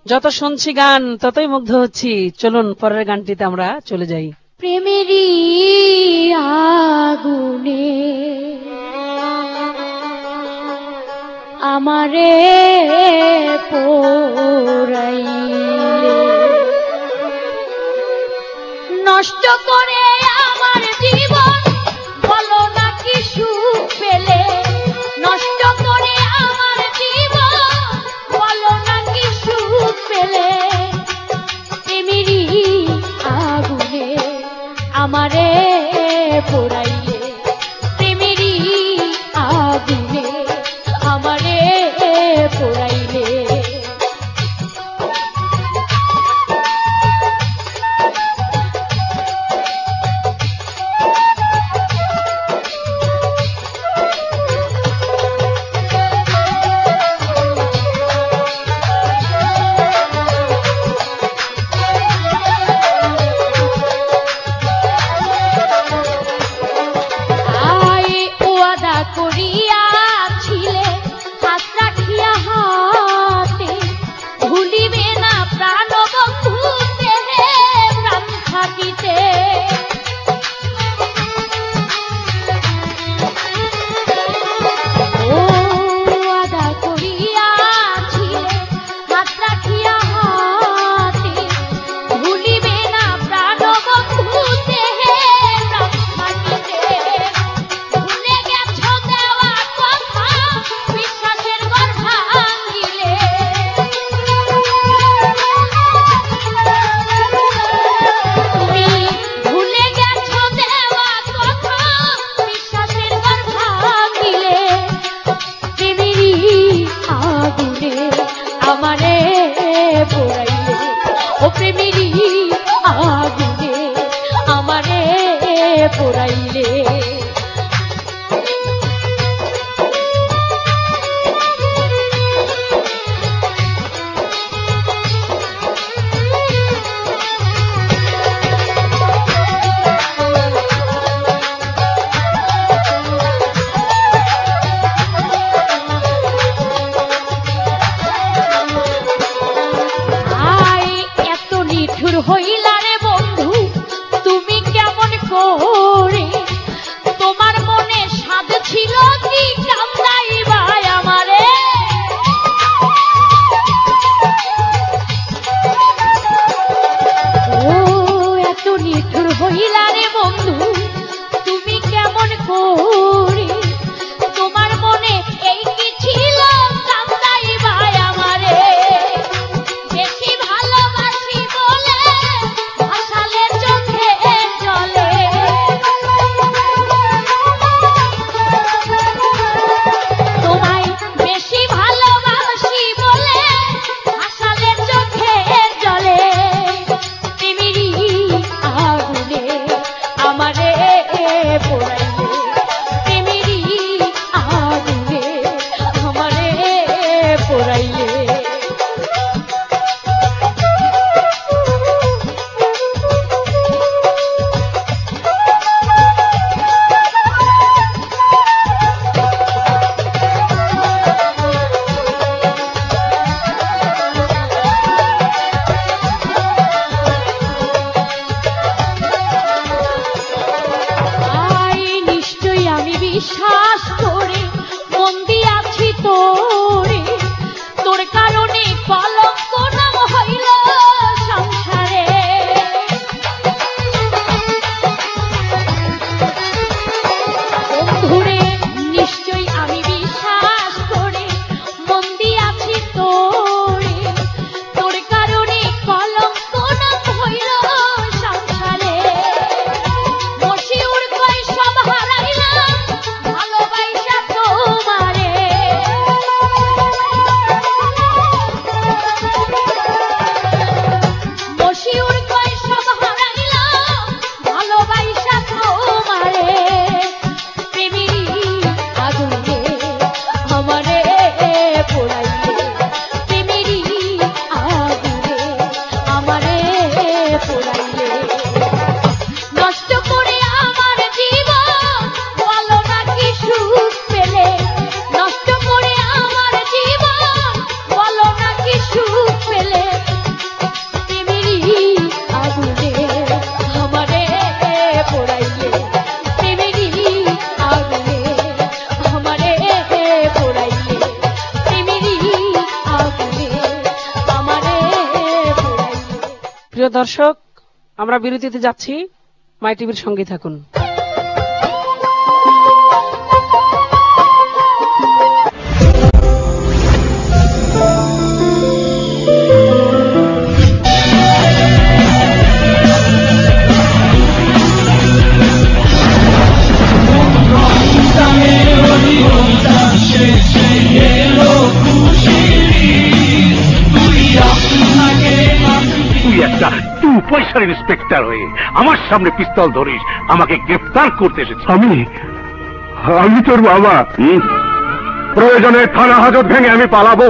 যত শুনছি গান ততই মুগ্ধ হচ্ছি। চলুন পরের গানটিতে আমরা চলে যাই। প্রেমেরই আগুনে আমারে পোড়াইলে, নষ্ট করে আমার জীবন বলো না কি সুখ পেলে, নষ্ট করে আমার জীবন বলো না কি সুখ পেলে, প্রেমেরই আগুনে আমারে পোড়াইলে, প্রেমেরই আগুনে আমারে পোড়াইলে। করিয়াছিলে হাত রাখিয়া হাতে, ভুলিবে না প্রাণ বন্ধু দেহে প্রাণ থাকিতে, ও আদা করিয়াছিলে হাত রাখিয়া হাতে, ভুলিবে না প্রাণ বন্ধু দেহে প্রাণ থাকিতে, আমারে পোড়াইলে, ও প্রেমেরই আগুনে আমারে পোড়াইলে। প্রিয় দর্শক, আমরা বিরতিতে যাচ্ছি, মাই টিভির সঙ্গে থাকুন। তুই একটা পয়সার ইন্সপেক্টর হয়ে আমার সামনে পিস্তল ধরিস, আমাকে গ্রেফতার করতে এসেছিস। আমি তোর বাবা। প্রয়োজনে থানা হাজত ভেঙে আমি পালাবো,